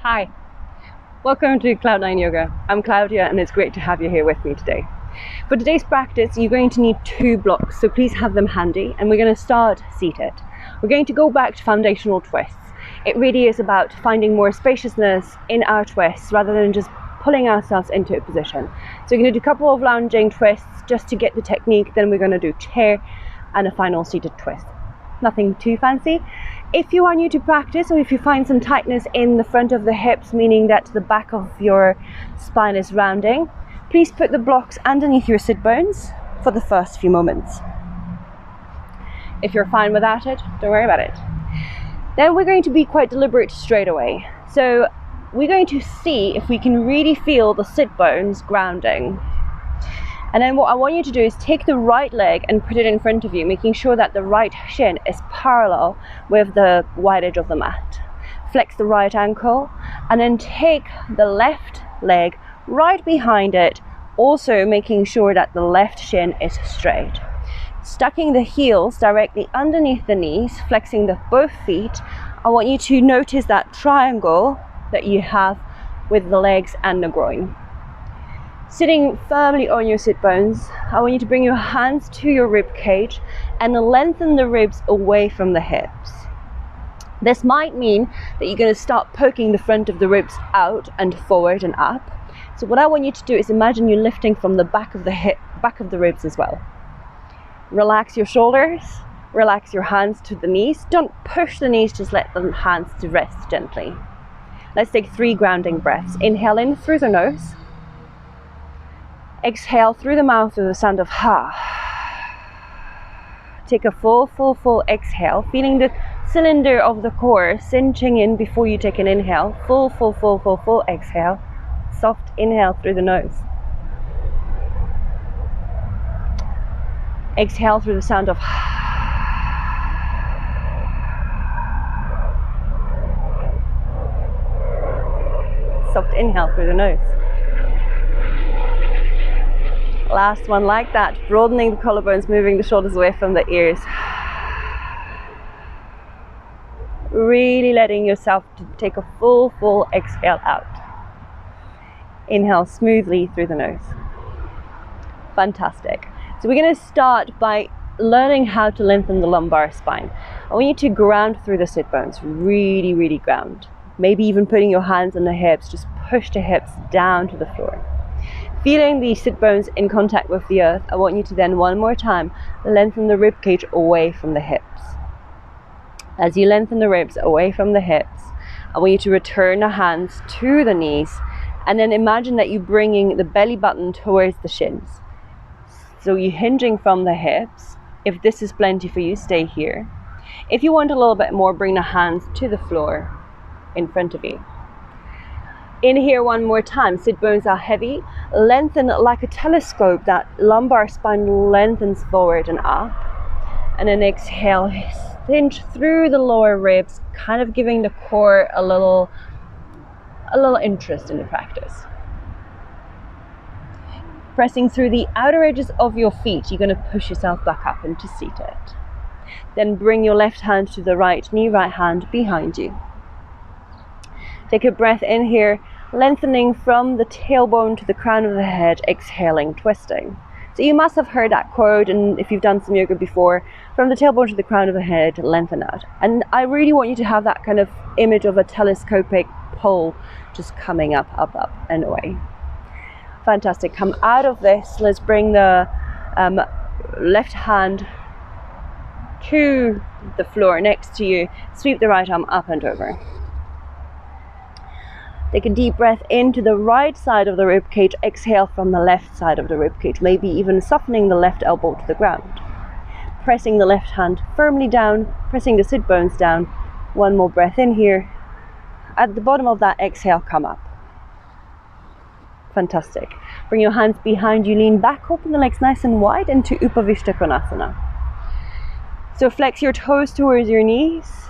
Hi, welcome to Cloud9 Yoga. I'm Claudia and it's great to have you here with me today. For today's practice, you're going to need 2 blocks, so please have them handy, and we're going to start seated. We're going to go back to foundational twists. It really is about finding more spaciousness in our twists rather than just pulling ourselves into a position. So we're going to do a couple of lounging twists just to get the technique, then we're going to do chair and a final seated twist. Nothing too fancy. If you are new to practice, or if you find some tightness in the front of the hips, meaning that the back of your spine is rounding, please put the blocks underneath your sit bones for the first few moments. If you're fine without it, don't worry about it. Then we're going to be quite deliberate straight away. So we're going to see if we can really feel the sit bones grounding. And then what I want you to do is take the right leg and put it in front of you, making sure that the right shin is parallel with the wide edge of the mat. Flex the right ankle and then take the left leg right behind it, also making sure that the left shin is straight. Stacking the heels directly underneath the knees, flexing both feet. I want you to notice that triangle that you have with the legs and the groin. Sitting firmly on your sit bones, I want you to bring your hands to your rib cage and lengthen the ribs away from the hips. This might mean that you're going to start poking the front of the ribs out and forward and up. So what I want you to do is imagine you lifting from the back of the ribs as well. Relax your shoulders, relax your hands to the knees. Don't push the knees, just let the hands to rest gently. Let's take 3 grounding breaths. Inhale in through the nose. Exhale through the mouth with the sound of ha. Take a full exhale, feeling the cylinder of the core cinching in before you take an inhale. Full exhale. Soft inhale through the nose. Exhale through the sound of soft inhale through the nose. Last one like that, broadening the collarbones, moving the shoulders away from the ears. Really letting yourself to take a full exhale out. Inhale smoothly through the nose. Fantastic. So we're going to start by learning how to lengthen the lumbar spine. I want you to ground through the sit bones, really ground. Maybe even putting your hands on the hips, just push the hips down to the floor. Feeling the sit bones in contact with the earth, I want you to then one more time lengthen the rib cage away from the hips. As you lengthen the ribs away from the hips, I want you to return the hands to the knees and then imagine that you're bringing the belly button towards the shins. So you're hinging from the hips. If this is plenty for you, stay here. If you want a little bit more, bring the hands to the floor in front of you. In here one more time, sit bones are heavy, lengthen like a telescope, that lumbar spine lengthens forward and up. And then exhale, cinch through the lower ribs, kind of giving the core a little interest in the practice. Pressing through the outer edges of your feet, you're going to push yourself back up into seated. Then bring your left hand to the right knee, right hand behind you. Take a breath in here, lengthening from the tailbone to the crown of the head, exhaling, twisting. So you must have heard that quote, and if you've done some yoga before, from the tailbone to the crown of the head, lengthen out. And I really want you to have that kind of image of a telescopic pole just coming up and away. Fantastic. Come out of this. Let's bring the left hand to the floor next to you. Sweep the right arm up and over. Take a deep breath into the right side of the rib cage. Exhale from the left side of the rib cage, maybe even softening the left elbow to the ground. Pressing the left hand firmly down, pressing the sit bones down. One more breath in here. At the bottom of that exhale, come up. Fantastic. Bring your hands behind you, lean back, open the legs nice and wide into Upavishta Konasana. So flex your toes towards your knees.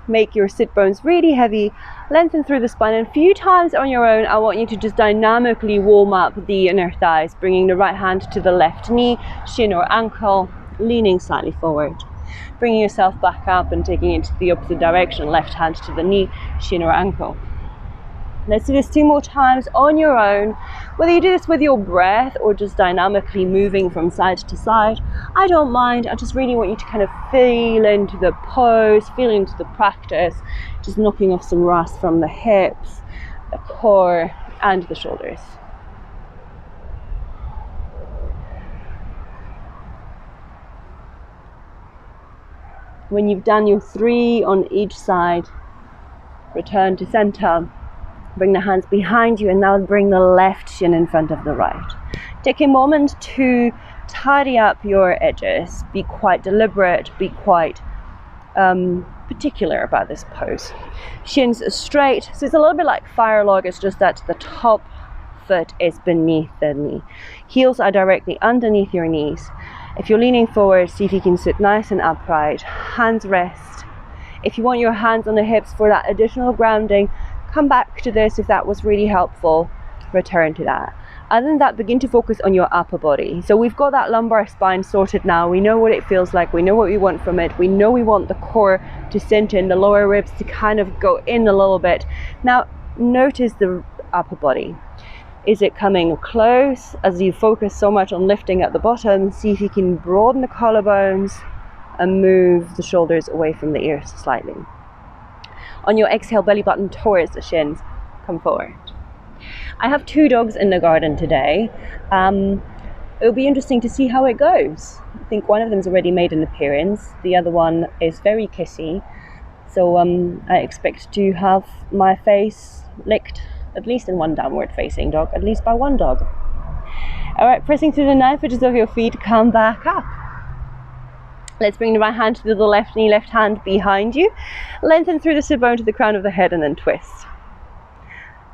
Make your sit bones really heavy, lengthen through the spine, and a few times on your own I want you to just dynamically warm up the inner thighs, bringing the right hand to the left knee, shin or ankle, leaning slightly forward. Bringing yourself back up and taking it to the opposite direction, left hand to the knee, shin or ankle. Let's do this 2 more times on your own. Whether you do this with your breath or just dynamically moving from side to side, I don't mind. I just really want you to kind of feel into the pose, feel into the practice, just knocking off some rust from the hips, the core, and the shoulders. When you've done your 3 on each side, return to center. Bring the hands behind you and now bring the left shin in front of the right. Take a moment to tidy up your edges. Be quite deliberate, be quite particular about this pose. Shins are straight, so it's a little bit like fire log, it's just that the top foot is beneath the knee. Heels are directly underneath your knees. If you're leaning forward, see if you can sit nice and upright. Hands rest. If you want your hands on the hips for that additional grounding, come back to this if that was really helpful. Return to that. Other than that, begin to focus on your upper body. So we've got that lumbar spine sorted now. We know what it feels like. We know what we want from it. We know we want the core to sink in, the lower ribs to kind of go in a little bit. Now, notice the upper body. Is it coming close? As you focus so much on lifting at the bottom, see if you can broaden the collarbones and move the shoulders away from the ears slightly. On your exhale, belly button towards the shins, come forward. I have 2 dogs in the garden today. It'll be interesting to see how it goes. I think one of them's already made an appearance. The other one is very kissy. So I expect to have my face licked, at least in one downward facing dog, at least by one dog. All right, pressing through the 9 edges of your feet, come back up. Let's bring the right hand to the left knee, left hand behind you. Lengthen through the sit bone to the crown of the head and then twist.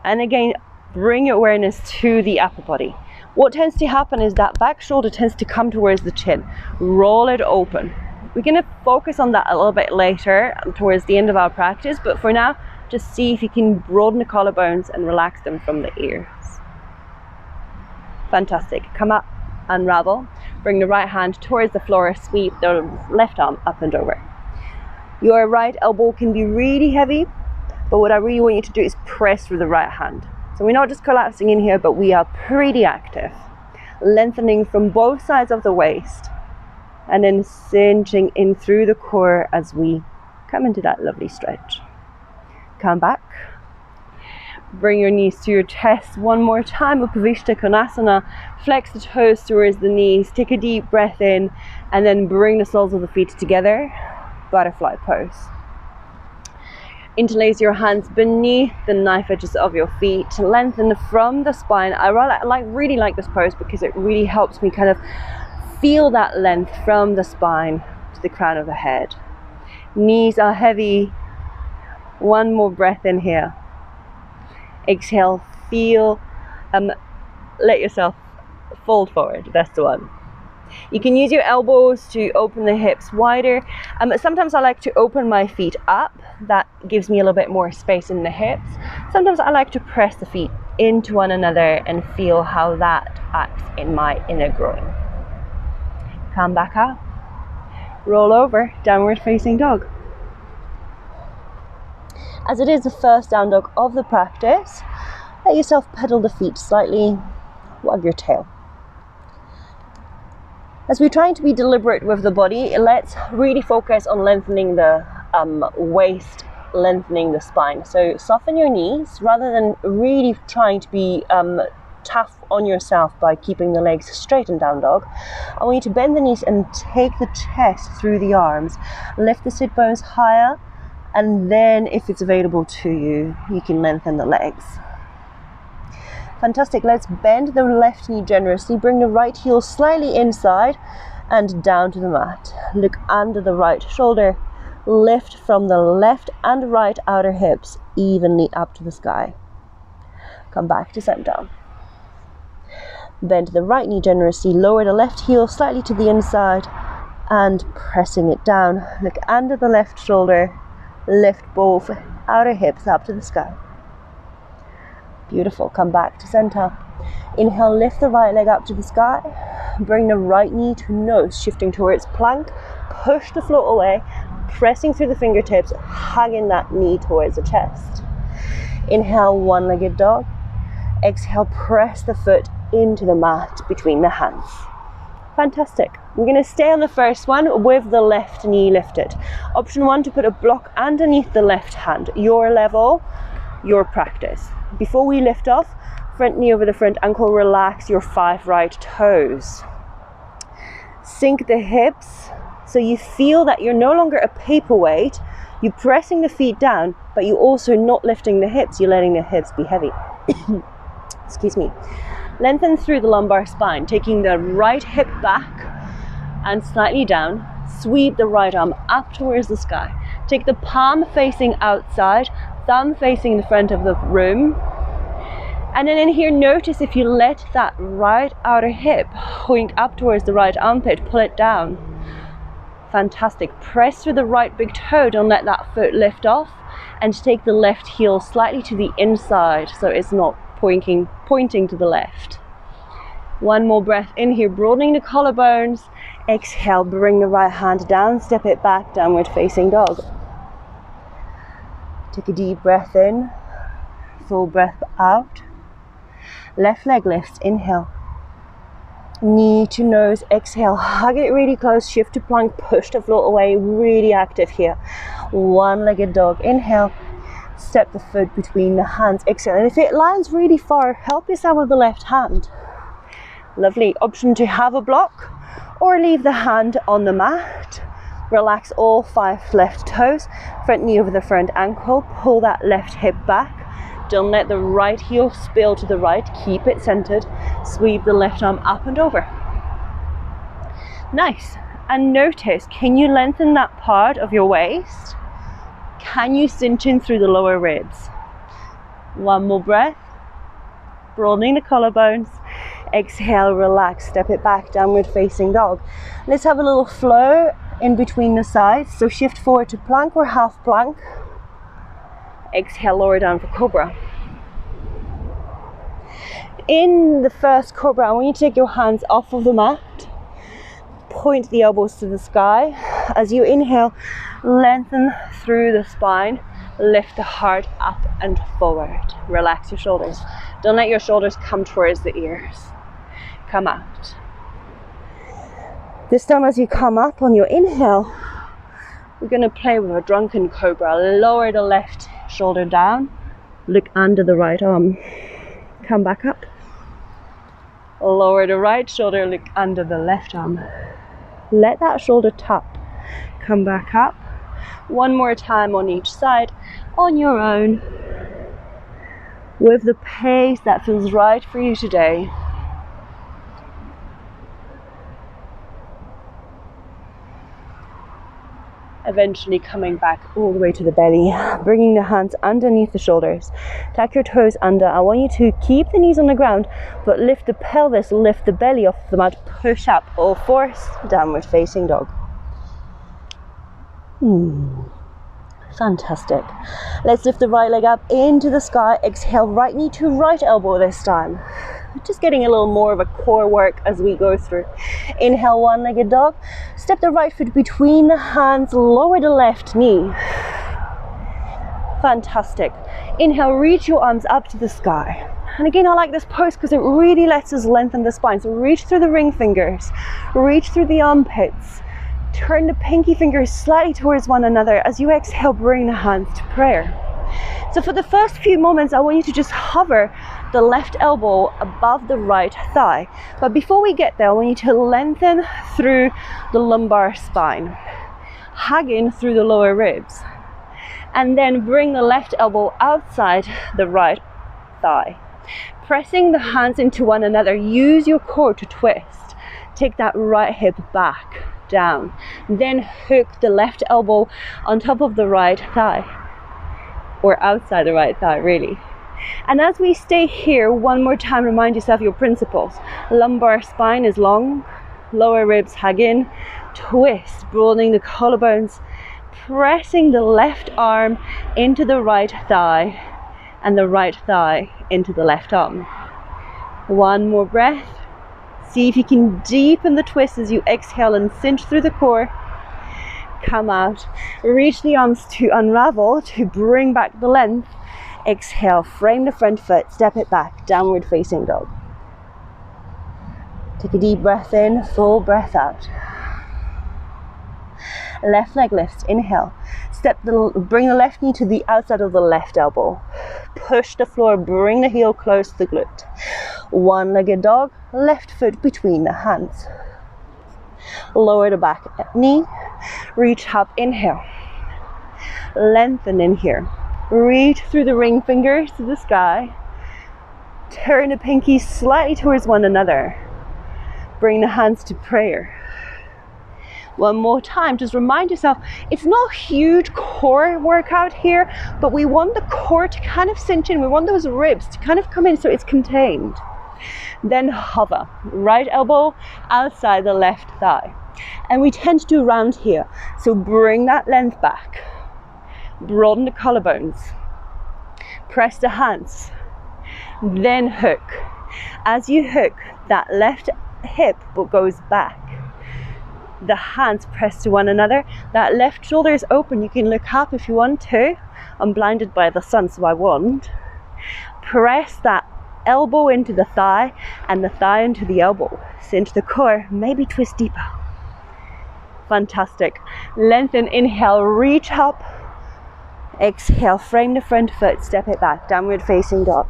And again, bring your awareness to the upper body. What tends to happen is that back shoulder tends to come towards the chin. Roll it open. We're going to focus on that a little bit later towards the end of our practice, but for now, just see if you can broaden the collarbones and relax them from the ears. Fantastic. Come up, unravel. Bring the right hand towards the floor, sweep the left arm up and over. Your right elbow can be really heavy, but what I really want you to do is press through the right hand. So we're not just collapsing in here, but we are pretty active. Lengthening from both sides of the waist and then cinching in through the core as we come into that lovely stretch. Come back. Bring your knees to your chest one more time. Upavishta Konasana. Flex the toes towards the knees. Take a deep breath in and then bring the soles of the feet together. Butterfly pose. Interlace your hands beneath the knife edges of your feet. Lengthen from the spine. I really like this pose because it really helps me kind of feel that length from the spine to the crown of the head. Knees are heavy. One more breath in here. Exhale, feel, let yourself fold forward. That's the one. You can use your elbows to open the hips wider. Sometimes I like to open my feet up. That gives me a little bit more space in the hips. Sometimes I like to press the feet into one another and feel how that acts in my inner groin. Come back up. Roll over, downward facing dog. As it is the first down dog of the practice, let yourself pedal the feet slightly, wag your tail. As we're trying to be deliberate with the body, let's really focus on lengthening the waist, lengthening the spine. So soften your knees rather than really trying to be tough on yourself by keeping the legs straight in down dog. I want you to bend the knees and take the chest through the arms. Lift the sit bones higher, and then if it's available to you, you can lengthen the legs. Fantastic. Let's bend the left knee generously. Bring the right heel slightly inside and down to the mat. Look under the right shoulder. Lift from the left and right outer hips evenly up to the sky. Come back to center. Bend the right knee generously. Lower the left heel slightly to the inside and pressing it down. Look under the left shoulder. Lift both outer hips up to the sky. Beautiful. Come back to center. Inhale, lift the right leg up to the sky. Bring the right knee to nose, shifting towards plank. Push the floor away, pressing through the fingertips, hugging that knee towards the chest. Inhale, one-legged dog. Exhale, press the foot into the mat between the hands. Fantastic. We're going to stay on the first one with the left knee lifted. Option 1, to put a block underneath the left hand. Your level, your practice. Before we lift off, front knee over the front ankle, relax your 5 right toes. Sink the hips so you feel that you're no longer a paperweight. You're pressing the feet down, but you're also not lifting the hips. You're letting the hips be heavy. Excuse me. Lengthen through the lumbar spine, taking the right hip back and slightly down. Sweep the right arm up towards the sky. Take the palm facing outside, thumb facing the front of the room. And then in here, notice if you let that right outer hip point up towards the right armpit, pull it down. Fantastic. Press through the right big toe, don't let that foot lift off, and take the left heel slightly to the inside so it's not pointing to the left. One more breath in here, broadening the collarbones. Exhale, bring the right hand down, step it back, downward facing dog. Take a deep breath in, full breath out. Left leg lifts, inhale. Knee to nose, exhale, hug it really close, shift to plank, push the floor away, really active here. One-legged dog, inhale. Step the foot between the hands, exhale. And if it lands really far, help yourself with the left hand. Lovely. Option to have a block or leave the hand on the mat. Relax all 5 left toes, front knee over the front ankle, pull that left hip back. Don't let the right heel spill to the right, keep it centered. Sweep the left arm up and over. Nice. And notice, can you lengthen that part of your waist? Can you cinch in through the lower ribs? One more breath. Broadening the collarbones. Exhale, relax, step it back, downward facing dog. Let's have a little flow in between the sides. So shift forward to plank or half plank. Exhale, lower down for cobra. In the first cobra, I want you to take your hands off of the mat. Point the elbows to the sky. As you inhale, lengthen through the spine. Lift the heart up and forward. Relax your shoulders. Don't let your shoulders come towards the ears. Come out. This time as you come up on your inhale, we're going to play with a drunken cobra. Lower the left shoulder down. Look under the right arm. Come back up. Lower the right shoulder, look under the left arm. Let that shoulder tap. Come back up. One more time on each side, on your own, with the pace that feels right for you today. Eventually coming back all the way to the belly, bringing the hands underneath the shoulders. Tuck your toes under. I want you to keep the knees on the ground, but lift the pelvis, lift the belly off the mat, push up, all fours, downward facing dog. Fantastic. Let's lift the right leg up into the sky. Exhale, right knee to right elbow this time. Just getting a little more of a core work as we go through. Inhale, one-legged dog. Step the right foot between the hands, lower the left knee. Fantastic. Inhale, reach your arms up to the sky. And again, I like this pose because it really lets us lengthen the spine. So reach through the ring fingers, reach through the armpits. Turn the pinky fingers slightly towards one another. As you exhale, bring the hands to prayer. So for the first few moments, I want you to just hover the left elbow above the right thigh. But before we get there, I want you to lengthen through the lumbar spine, hug in through the lower ribs, and then bring the left elbow outside the right thigh. Pressing the hands into one another, use your core to twist. Take that right hip back, down. Then hook the left elbow on top of the right thigh, or outside the right thigh, really. And as we stay here, one more time, remind yourself your principles. Lumbar spine is long, lower ribs hug in, twist, broadening the collarbones, pressing the left arm into the right thigh, and the right thigh into the left arm. One more breath. See if you can deepen the twist as you exhale and cinch through the core. Come out, reach the arms to unravel, to bring back the length. Exhale, frame the front foot, step it back, downward facing dog. Take a deep breath in, full breath out. Left leg lifts, inhale. Bring the left knee to the outside of the left elbow. Push the floor, bring the heel close to the glute. One-legged dog, left foot between the hands. Lower the back knee, reach up, inhale. Lengthen in here. Reach through the ring fingers to the sky. Turn the pinkies slightly towards one another. Bring the hands to prayer. One more time, just remind yourself, it's not a huge core workout here, but we want the core to kind of cinch in. We want those ribs to kind of come in so it's contained. Then hover, right elbow outside the left thigh. And we tend to do round here. So bring that length back. Broaden the collarbones. Press the hands. Then hook. As you hook, that left hip goes back. The hands press to one another. That left shoulder is open. You can look up if you want to. I'm blinded by the sun, so I won't. Press that elbow into the thigh and the thigh into the elbow. Cinch the core, maybe twist deeper. Fantastic. Lengthen, inhale, reach up. Exhale, frame the front foot, step it back, downward facing dog.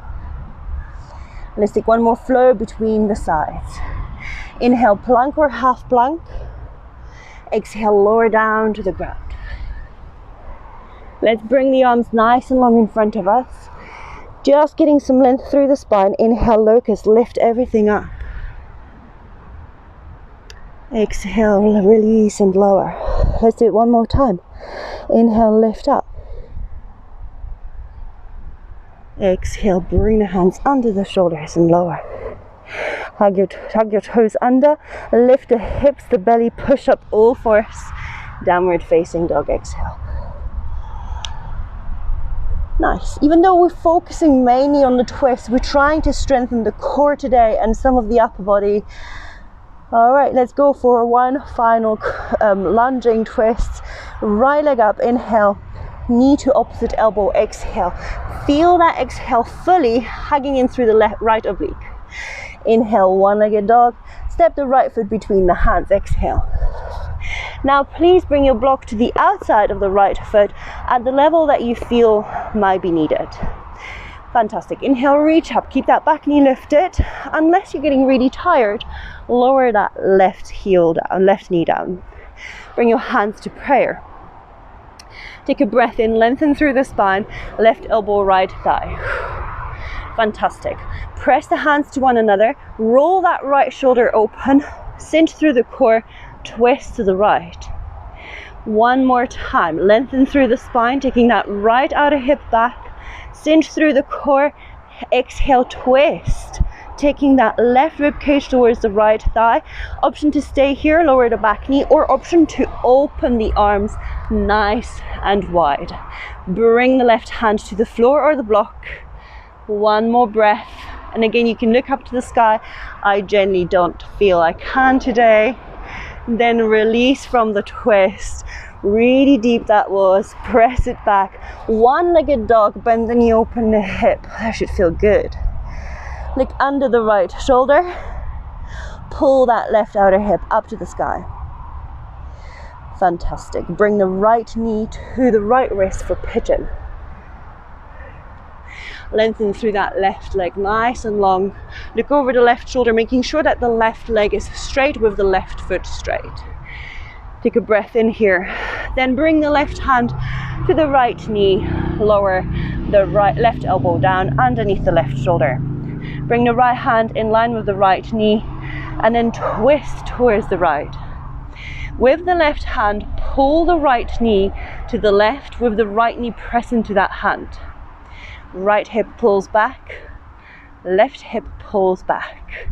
Let's take one more flow between the sides. Inhale, plank or half plank. Exhale, lower down to the ground. Let's bring the arms nice and long in front of us. Just getting some length through the spine. Inhale, locust, lift everything up. Exhale, release and lower. Let's do it one more time. Inhale, lift up. Exhale, bring the hands under the shoulders and lower. Hug your toes under, lift the hips, the belly, push up all fours, downward facing dog, exhale. Nice. Even though we're focusing mainly on the twist, we're trying to strengthen the core today and some of the upper body. All right, let's go for one final lunging twist. Right leg up, inhale, knee to opposite elbow, exhale. Feel that exhale fully hugging in through the right oblique. Inhale, one-legged dog. Step the right foot between the hands, exhale. Now please bring your block to the outside of the right foot at the level that you feel might be needed. Fantastic. Inhale, reach up, keep that back knee lifted. Unless you're getting really tired, lower that left knee down. Bring your hands to prayer. Take a breath in, lengthen through the spine, left elbow, right thigh. Fantastic. Press the hands to one another, roll that right shoulder open, cinch through the core, twist to the right. One more time, lengthen through the spine, taking that right outer hip back, cinch through the core, exhale, twist. Taking that left rib cage towards the right thigh. Option to stay here, lower the back knee, or option to open the arms nice and wide. Bring the left hand to the floor or the block. One more breath. And again, you can look up to the sky. I generally don't feel I can today. Then release from the twist. Really deep that was. Press it back. One-legged dog, bend the knee, open the hip. That should feel good. Look under the right shoulder. Pull that left outer hip up to the sky. Fantastic. Bring the right knee to the right wrist for pigeon. Lengthen through that left leg nice and long. Look over the left shoulder, making sure that the left leg is straight with the left foot straight. Take a breath in here. Then bring the left hand to the right knee. Lower the left elbow down underneath the left shoulder. Bring the right hand in line with the right knee and then twist towards the right. With the left hand, pull the right knee to the left with the right knee press into that hand. Right hip pulls back, left hip pulls back.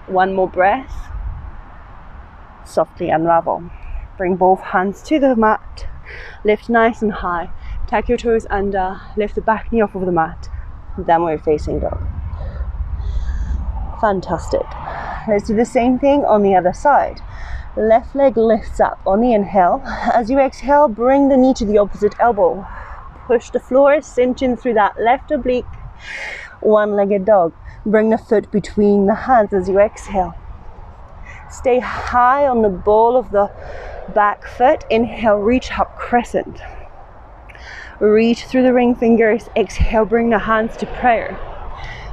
One more breath. Softly unravel. Bring both hands to the mat. Lift nice and high. Tuck your toes under. Lift the back knee off of the mat. Downward facing dog. Fantastic. Let's do the same thing on the other side. Left leg lifts up on the inhale. As you exhale, bring the knee to the opposite elbow. push the floor, cinch in through that left oblique. One-legged dog. Bring the foot between the hands as you exhale. Stay high on the ball of the back foot. Inhale, reach up, crescent. Reach through the ring fingers. Exhale, bring the hands to prayer.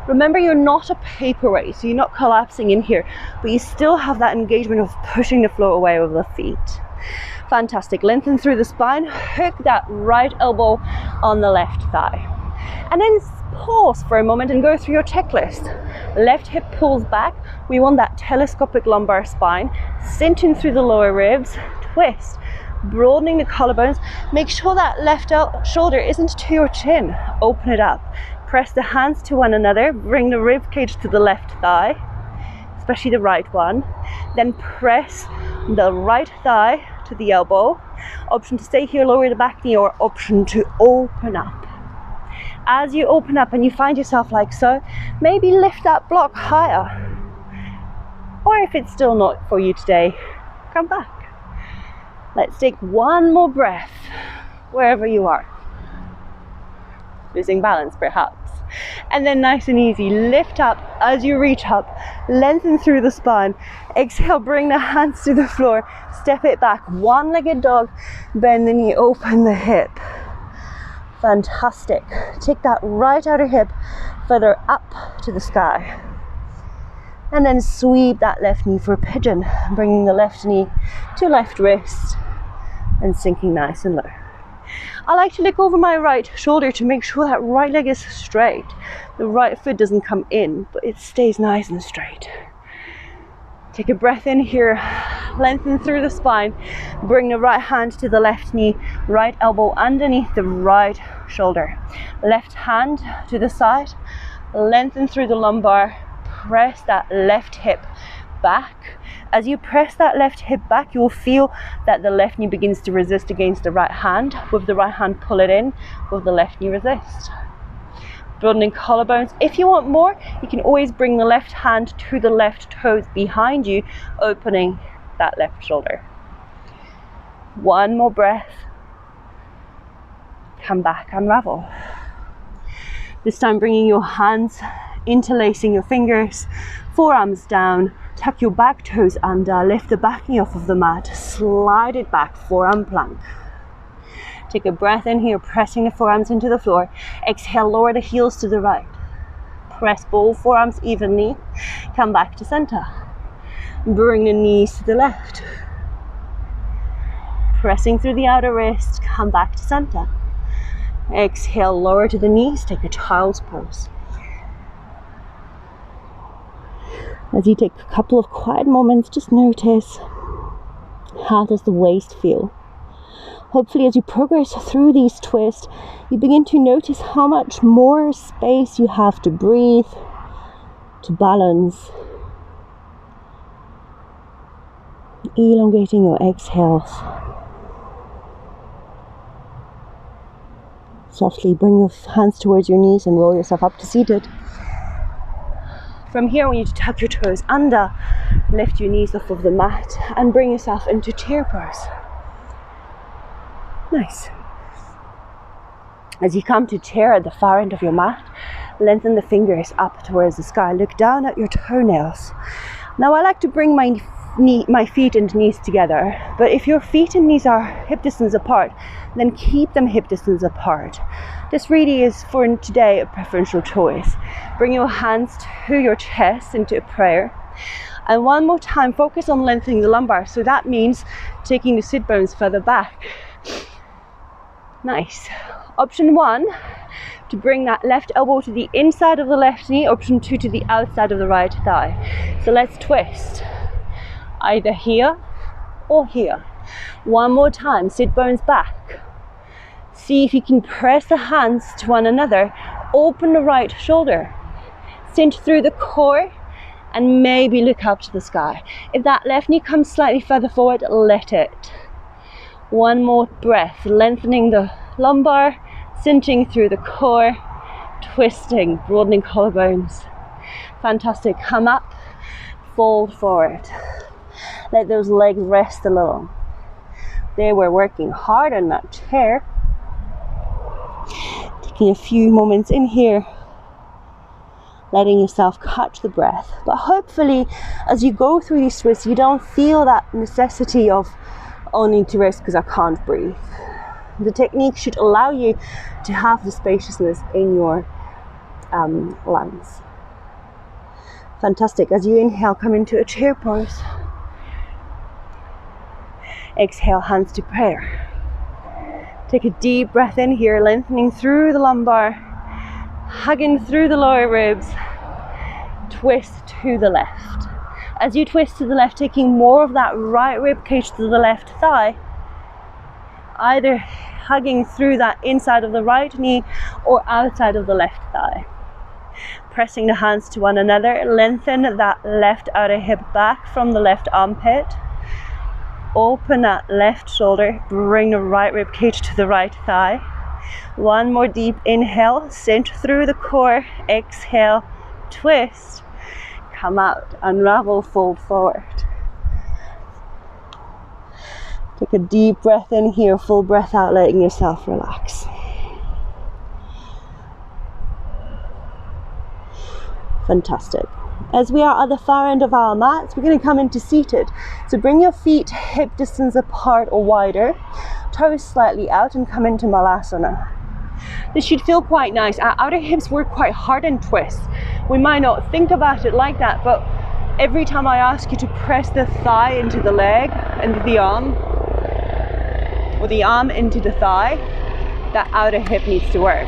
Remember, you're not a paperweight, so you're not collapsing in here, but you still have that engagement of pushing the floor away with the feet. Fantastic. Lengthen through the spine. Hook that right elbow on the left thigh. And then pause for a moment and go through your checklist. Left hip pulls back. We want that telescopic lumbar spine. Cinch in through the lower ribs. Twist. Broadening the collarbones. Make sure that left shoulder isn't to your chin. Open it up. Press the hands to one another. Bring the rib cage to the left thigh, especially the right one. Then press the right thigh to the elbow. Option to stay here, lower the back knee, or option to open up. As you open up and you find yourself like so, maybe lift that block higher. Or if it's still not for you today, come back. Let's take one more breath wherever you are. Losing balance perhaps. And then nice and easy, lift up as you reach up, lengthen through the spine. Exhale, bring the hands to the floor, step it back, one-legged dog, bend the knee, open the hip. Fantastic. Take that right outer hip further up to the sky. And then sweep that left knee for a pigeon, bringing the left knee to left wrist and sinking nice and low. I like to look over my right shoulder to make sure that right leg is straight. The right foot doesn't come in, but it stays nice and straight. Take a breath in here, lengthen through the spine, bring the right hand to the left knee, right elbow underneath the right shoulder. Left hand to the side, lengthen through the lumbar, press that left hip back. As you press that left hip back, you will feel that the left knee begins to resist against the right hand. With the right hand, pull it in. With the left knee, resist. Broadening collarbones. If you want more, you can always bring the left hand to the left toes behind you, opening that left shoulder. One more breath. Come back, unravel. This time bringing your hands, interlacing your fingers, forearms down. Tuck your back toes under, lift the back knee off of the mat, slide it back, forearm plank. Take a breath in here, pressing the forearms into the floor. Exhale, lower the heels to the right. Press both forearms evenly, come back to center. Bring the knees to the left. Pressing through the outer wrist, come back to center. Exhale, lower to the knees, take a child's pose. As you take a couple of quiet moments, just notice, how does the waist feel? Hopefully as you progress through these twists, you begin to notice how much more space you have to breathe, to balance. Elongating your exhales. Softly bring your hands towards your knees and roll yourself up to seated. From here, I want you to tuck your toes under, lift your knees off of the mat, and bring yourself into chair pose. Nice. As you come to chair at the far end of your mat, lengthen the fingers up towards the sky. Look down at your toenails. Now I like to bring my feet and knees together, but if your feet and knees are hip distance apart, then keep them hip distance apart. This really is, for today, a preferential choice. Bring your hands to your chest into a prayer. And one more time, focus on lengthening the lumbar. So that means taking the sit bones further back. Nice. Option 1, to bring that left elbow to the inside of the left knee. Option 2, to the outside of the right thigh. So let's twist. Either here or here. One more time, sit bones back. See if you can press the hands to one another. Open the right shoulder. Cinch through the core and maybe look up to the sky. If that left knee comes slightly further forward, let it. One more breath, lengthening the lumbar, cinching through the core, twisting, broadening collarbones. Fantastic. Come up, fold forward. Let those legs rest a little. They were working hard on that chair. Taking a few moments in here, letting yourself catch the breath. But hopefully, as you go through these twists, you don't feel that necessity of, oh, I need to rest because I can't breathe. The technique should allow you to have the spaciousness in your lungs. Fantastic. As you inhale, come into a chair pose. Exhale, hands to prayer. Take a deep breath in here, lengthening through the lumbar, hugging through the lower ribs. Twist to the left. As you twist to the left, taking more of that right rib cage to the left thigh, either hugging through that inside of the right knee or outside of the left thigh. Pressing the hands to one another, lengthen that left outer hip back from the left armpit. Open that left shoulder, bring the right rib cage to the right thigh. One more deep inhale, cinch through the core, exhale, twist, come out, unravel, fold forward. Take a deep breath in here, full breath out, letting yourself relax. Fantastic. As we are at the far end of our mats, we're going to come into seated. So bring your feet hip distance apart or wider, toes slightly out, and come into Malasana. This should feel quite nice. Our outer hips work quite hard in twists. We might not think about it like that, but every time I ask you to press the thigh into the leg, into the arm, or the arm into the thigh, that outer hip needs to work.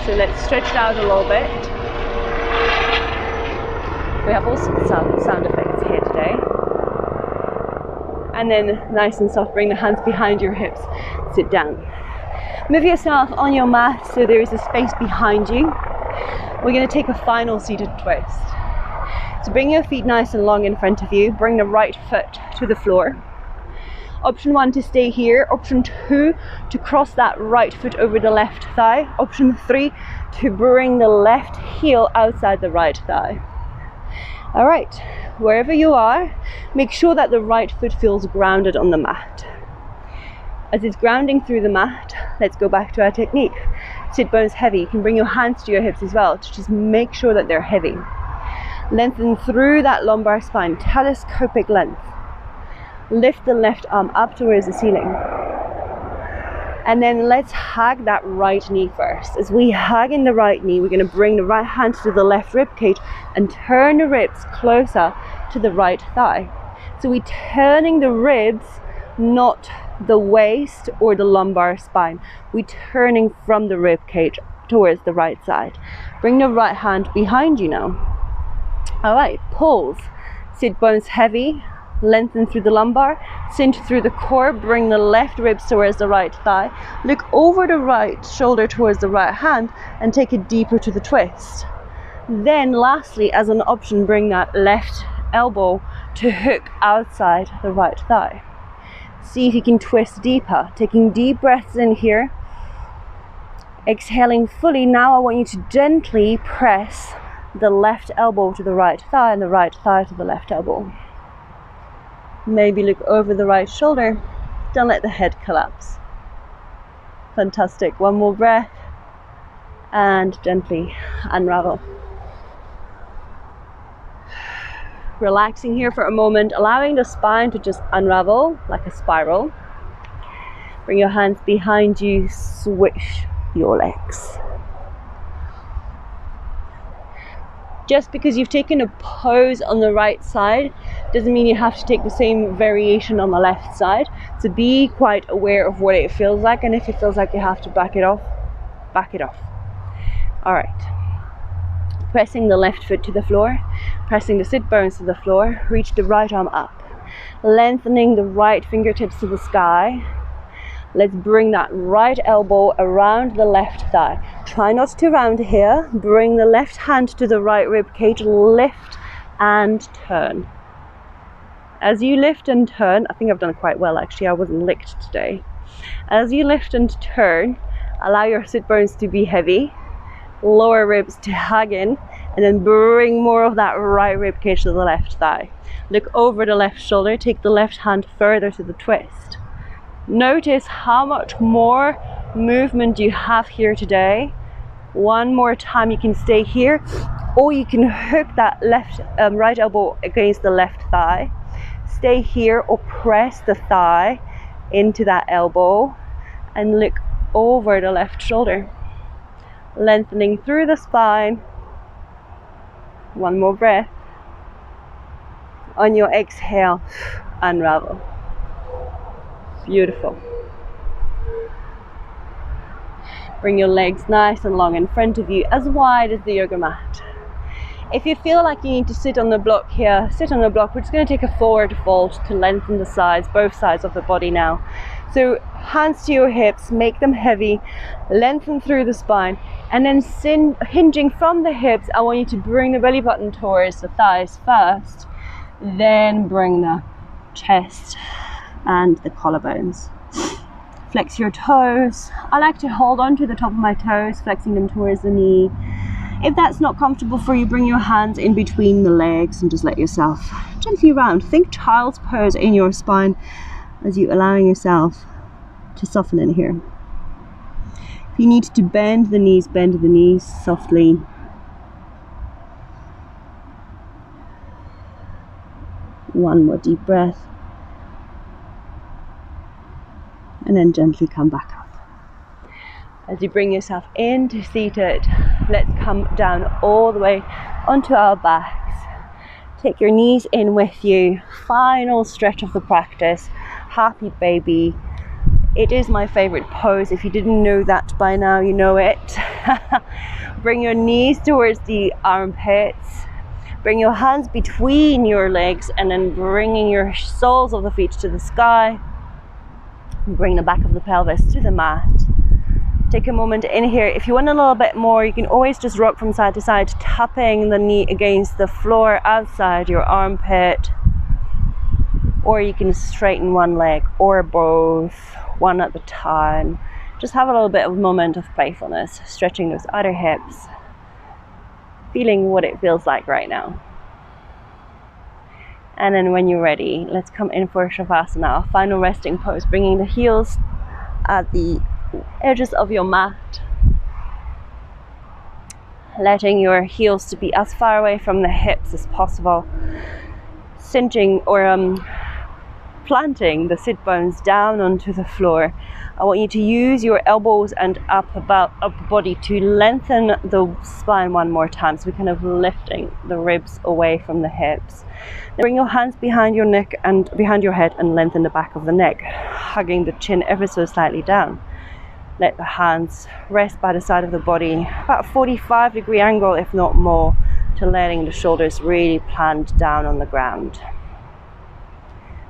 So let's stretch it out a little bit. We have also sound effects here today. And then nice and soft, bring the hands behind your hips, sit down. Move yourself on your mat so there is a space behind you. We're going to take a final seated twist. So bring your feet nice and long in front of you, bring the right foot to the floor. Option 1 to stay here, option 2 to cross that right foot over the left thigh, option 3 to bring the left heel outside the right thigh. Alright, wherever you are, make sure that the right foot feels grounded on the mat. As it's grounding through the mat, let's go back to our technique. Sit bones heavy. You can bring your hands to your hips as well to just make sure that they're heavy. Lengthen through that lumbar spine, telescopic length. Lift the left arm up towards the ceiling. And then let's hug that right knee first. As we hug in the right knee, we're going to bring the right hand to the left rib cage and turn the ribs closer to the right thigh. So we're turning the ribs, not the waist or the lumbar spine. We're turning from the rib cage towards the right side. Bring the right hand behind you now. All right, pause. Sit bones heavy. Lengthen through the lumbar, cinch through the core, bring the left ribs towards the right thigh, look over the right shoulder towards the right hand and take it deeper to the twist. Then lastly, as an option, bring that left elbow to hook outside the right thigh. See if you can twist deeper, taking deep breaths in here, exhaling fully. Now I want you to gently press the left elbow to the right thigh and the right thigh to the left elbow. Maybe look over the right shoulder. Don't let the head collapse. Fantastic. One more breath and gently unravel. Relaxing here for a moment, allowing the spine to just unravel like a spiral. Bring your hands behind you, swish your legs. Just because you've taken a pose on the right side doesn't mean you have to take the same variation on the left side. So be quite aware of what it feels like, and if it feels like you have to back it off, back it off. All right. Pressing the left foot to the floor, pressing the sit bones to the floor, reach the right arm up, lengthening the right fingertips to the sky. Let's bring that right elbow around the left thigh. Try not to round here. Bring the left hand to the right rib cage, lift and turn. As you lift and turn, I think I've done quite well actually, I wasn't licked today. As you lift and turn, allow your sit bones to be heavy, lower ribs to hug in, and then bring more of that right rib cage to the left thigh. Look over the left shoulder, take the left hand further to the twist. Notice how much more movement you have here today. One more time, you can stay here, or you can hook that right elbow against the left thigh. Stay here or press the thigh into that elbow and look over the left shoulder, lengthening through the spine. One more breath. On your exhale, unravel. Beautiful. Bring your legs nice and long in front of you, as wide as the yoga mat. If you feel like you need to sit on the block here, sit on the block. We're just going to take a forward fold to lengthen the sides, both sides of the body now. So hands to your hips, make them heavy, lengthen through the spine, and then hinging from the hips, I want you to bring the belly button towards the thighs first, then bring the chest and the collarbones. Flex your toes. I like to hold on to the top of my toes, flexing them towards the knee. If that's not comfortable for you, bring your hands in between the legs and just let yourself gently round. Think child's pose in your spine as you allowing yourself to soften in here. If you need to bend the knees softly. One more deep breath. And then gently come back up. As you bring yourself into seated, let's come down all the way onto our backs. Take your knees in with you. Final stretch of the practice. Happy baby. It is my favorite pose. If you didn't know that by now, you know it. Bring your knees towards the armpits. Bring your hands between your legs and then bringing your soles of the feet to the sky. Bring the back of the pelvis to the mat. Take a moment in here. If you want a little bit more, you can always just rock from side to side, tapping the knee against the floor outside your armpit. Or you can straighten one leg or both, one at a time. Just have a little bit of moment of playfulness, stretching those outer hips, feeling what it feels like right now. And then when you're ready, let's come in for Shavasana, our final resting pose, bringing the heels at the edges of your mat. Letting your heels to be as far away from the hips as possible. Cinching or planting the sit bones down onto the floor. I want you to use your elbows and upper body to lengthen the spine one more time. So we're kind of lifting the ribs away from the hips. Then bring your hands behind your neck and behind your head and lengthen the back of the neck, hugging the chin ever so slightly down. Let the hands rest by the side of the body, about a 45-degree angle, if not more, to letting the shoulders really plant down on the ground.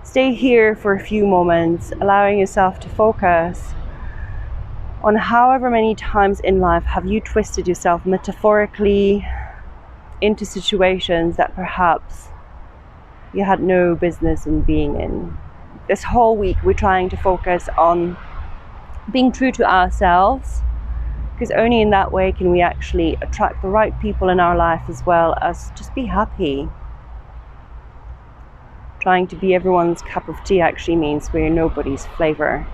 Stay here for a few moments, allowing yourself to focus on however many times in life have you twisted yourself metaphorically into situations that perhaps you had no business in being in. This whole week we're trying to focus on being true to ourselves, because only in that way can we actually attract the right people in our life, as well as just be happy. Trying to be everyone's cup of tea actually means we're nobody's flavor.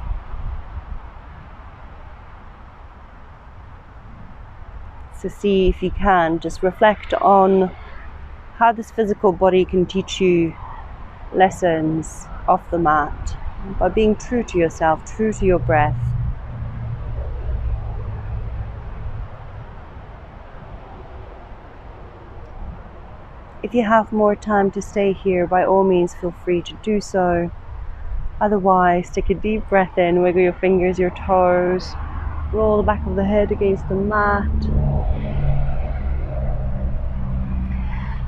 So see if you can just reflect on how this physical body can teach you lessons off the mat by being true to yourself, true to your breath. If you have more time to stay here, by all means feel free to do so. Otherwise, take a deep breath in, wiggle your fingers, your toes, roll the back of the head against the mat.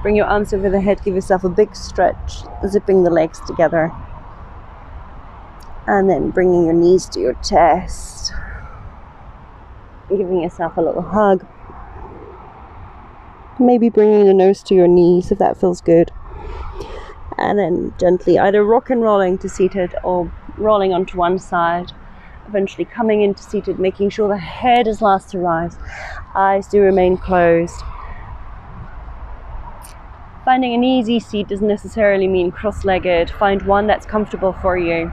Bring your arms over the head, give yourself a big stretch, zipping the legs together. And then bringing your knees to your chest. Giving yourself a little hug. Maybe bringing the nose to your knees if that feels good. And then gently either rock and rolling to seated or rolling onto one side. Eventually coming into seated, making sure the head is last to rise. Eyes do remain closed. Finding an easy seat doesn't necessarily mean cross-legged. Find one that's comfortable for you.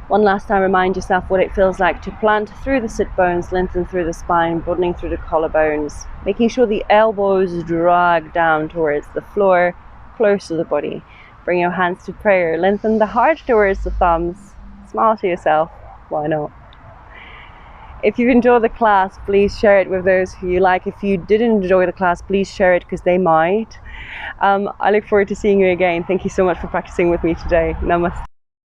One last time, remind yourself what it feels like to plant through the sit bones, lengthen through the spine, broadening through the collarbones, making sure the elbows drag down towards the floor, close to the body. Bring your hands to prayer, lengthen the heart towards the thumbs, smile to yourself, why not? If you enjoyed the class, please share it with those who you like. If you didn't enjoy the class, please share it because they might. I look forward to seeing you again. Thank you so much for practicing with me today. Namaste.